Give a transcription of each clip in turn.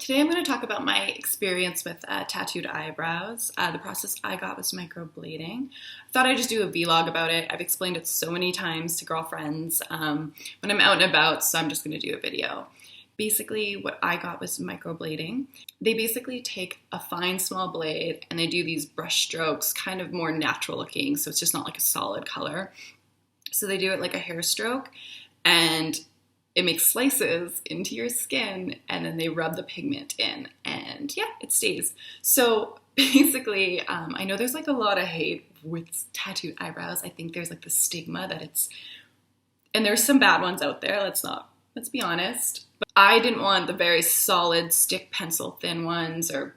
Today I'm going to talk about my experience with tattooed eyebrows. The process I got was microblading. I thought I'd just do a vlog about it. I've explained it so many times to girlfriends when I'm out and about, so I'm just going to do a video. Basically, what I got was microblading. They basically take a fine small blade and they do these brush strokes, kind of more natural looking, so it's just not like a solid color. So they do it like a hair stroke, and it makes slices into your skin, and then they rub the pigment in, and yeah, it stays. So basically, I know there's like a lot of hate with tattooed eyebrows. I think there's like the stigma that it's, and there's some bad ones out there, let's be honest. But I didn't want the very solid stick pencil thin ones or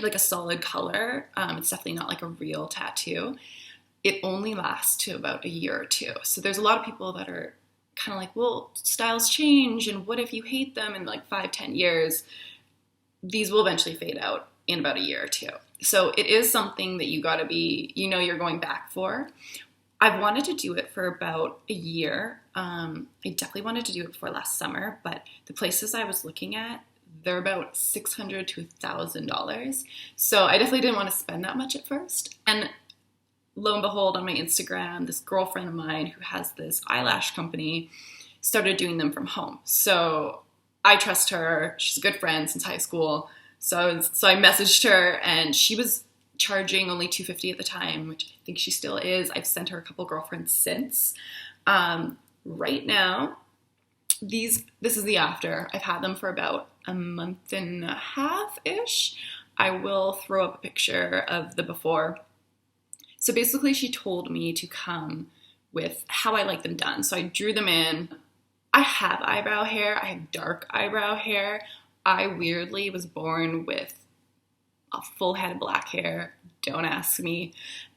like a solid color. It's definitely not like a real tattoo. It only lasts to about a year or two. So there's a lot of people that are kind of like, well, styles change, and what if you hate them in like 5-10 years? These will eventually fade out in about a year or two. So it is something that you gotta be, you're going back for. I've wanted to do it for about a year. I definitely wanted to do it before last summer, but the places I was looking at, they're about $600 to $1,000. So I definitely didn't want to spend that much at first. And lo and behold, on my Instagram, this girlfriend of mine who has this eyelash company started doing them from home. So I trust her. She's a good friend since high school. So I messaged her, and she was charging only $250 at the time, which I think she still is. I've sent her a couple girlfriends since. Right now, this is the after. I've had them for about a month and a half-ish. I will throw up a picture of the before. So basically, she told me to come with how I like them done. So I drew them in. I have eyebrow hair. I have dark eyebrow hair. I weirdly was born with a full head of black hair. Don't ask me.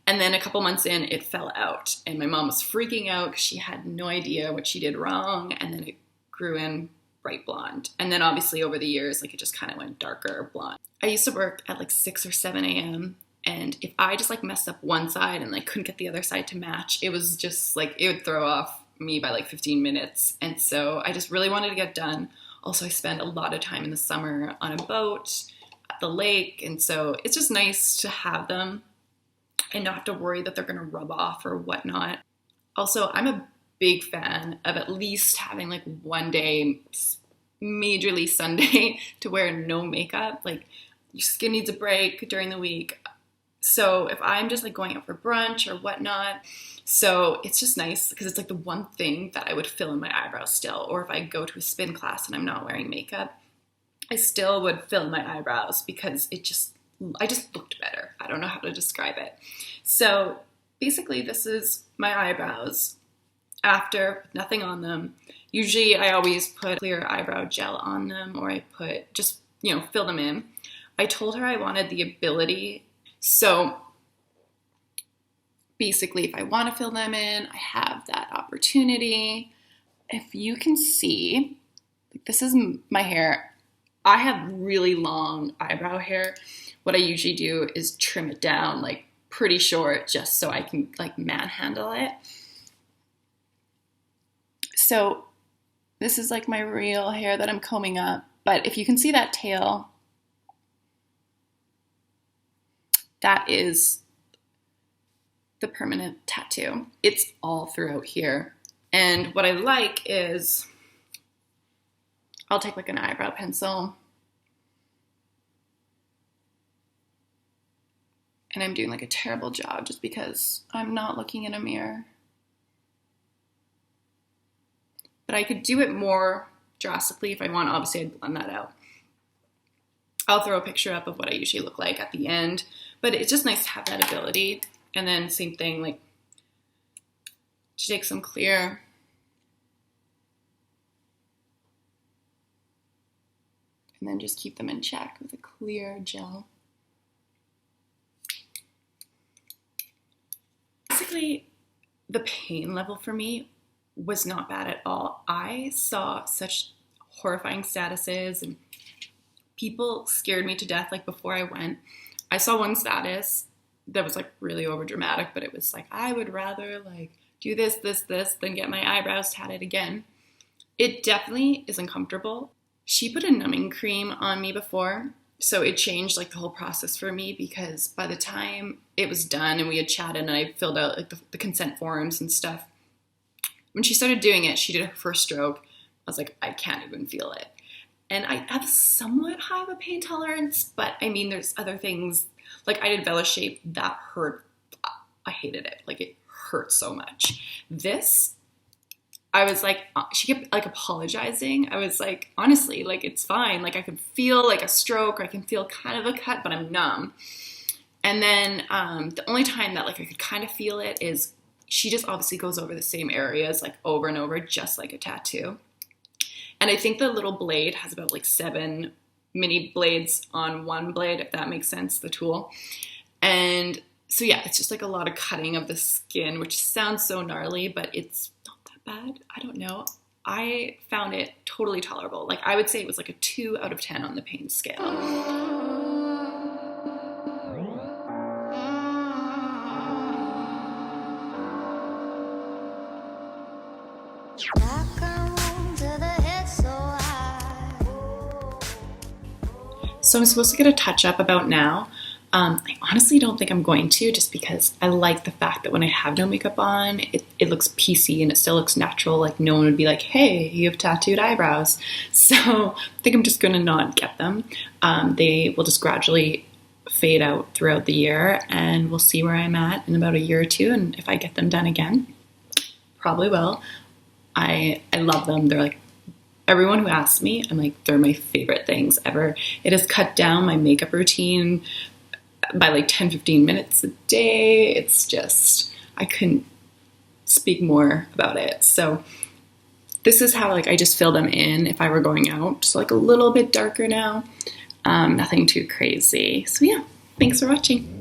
And then a couple months in, it fell out. And my mom was freaking out because she had no idea what she did wrong. And then it grew in bright blonde. And then obviously over the years, like it just kind of went darker blonde. I used to work at like 6 or 7 a.m. And if I just like messed up one side and like couldn't get the other side to match, it was just like, it would throw off me by like 15 minutes. And so I just really wanted to get done. Also, I spend a lot of time in the summer on a boat at the lake. And so it's just nice to have them and not have to worry that they're going to rub off or whatnot. Also, I'm a big fan of at least having like one day, majorly Sunday, to wear no makeup. Like your skin needs a break during the week. So if I'm just like going out for brunch or whatnot, so it's just nice because it's like the one thing that I would fill in my eyebrows still. Or if I go to a spin class and I'm not wearing makeup, I still would fill in my eyebrows because I just looked better. I don't know how to describe it. So basically this is my eyebrows after, with nothing on them. Usually I always put clear eyebrow gel on them, or I put just, fill them in. I told her I wanted the ability. So basically, if I want to fill them in, I have that opportunity. If you can see, this is my hair. I have really long eyebrow hair. What I usually do is trim it down like pretty short just so I can like manhandle it. So this is like my real hair that I'm combing up. But if you can see that tail, that is the permanent tattoo. It's all throughout here. And what I like is I'll take like an eyebrow pencil and I'm doing like a terrible job just because I'm not looking in a mirror. But I could do it more drastically if I want. Obviously, I'd blend that out. I'll throw a picture up of what I usually look like at the end, but it's just nice to have that ability. And then same thing, like to take some clear and then just keep them in check with a clear gel. Basically, the pain level for me was not bad at all. I saw such horrifying statuses and people scared me to death. Like before I went, I saw one status that was like really over dramatic, but it was like, I would rather like do this than get my eyebrows tatted again. It definitely is uncomfortable. She put a numbing cream on me before, so it changed like the whole process for me, because by the time it was done and we had chatted and I filled out like the consent forms and stuff, when she started doing it, she did her first stroke. I was like, I can't even feel it. And I have somewhat high of a pain tolerance, but I mean, there's other things. Like I did VeloShape, that hurt. I hated it. Like it hurt so much. This, I was like, she kept like apologizing. I was like, honestly, like it's fine. Like I can feel like a stroke, or I can feel kind of a cut, but I'm numb. And then the only time that like I could kind of feel it is she just obviously goes over the same areas like over and over, just like a tattoo. And I think the little blade has about like 7 mini blades on one blade, if that makes sense, the tool. And so yeah, it's just like a lot of cutting of the skin, which sounds so gnarly, but it's not that bad. I don't know. I found it totally tolerable. Like I would say it was like a 2 out of 10 on the pain scale. So I'm supposed to get a touch-up about now. I honestly don't think I'm going to, just because I like the fact that when I have no makeup on, it looks PC and it still looks natural. Like no one would be like, hey, you have tattooed eyebrows. So I think I'm just going to not get them. They will just gradually fade out throughout the year, and we'll see where I'm at in about a year or two. And if I get them done again, probably will. I love them. They're like, everyone who asks me, I'm like, they're my favorite things ever. It has cut down my makeup routine by like 10-15 minutes a day. It's just, I couldn't speak more about it. So this is how like I just fill them in if I were going out, just like a little bit darker now. Nothing too crazy. So yeah, thanks for watching.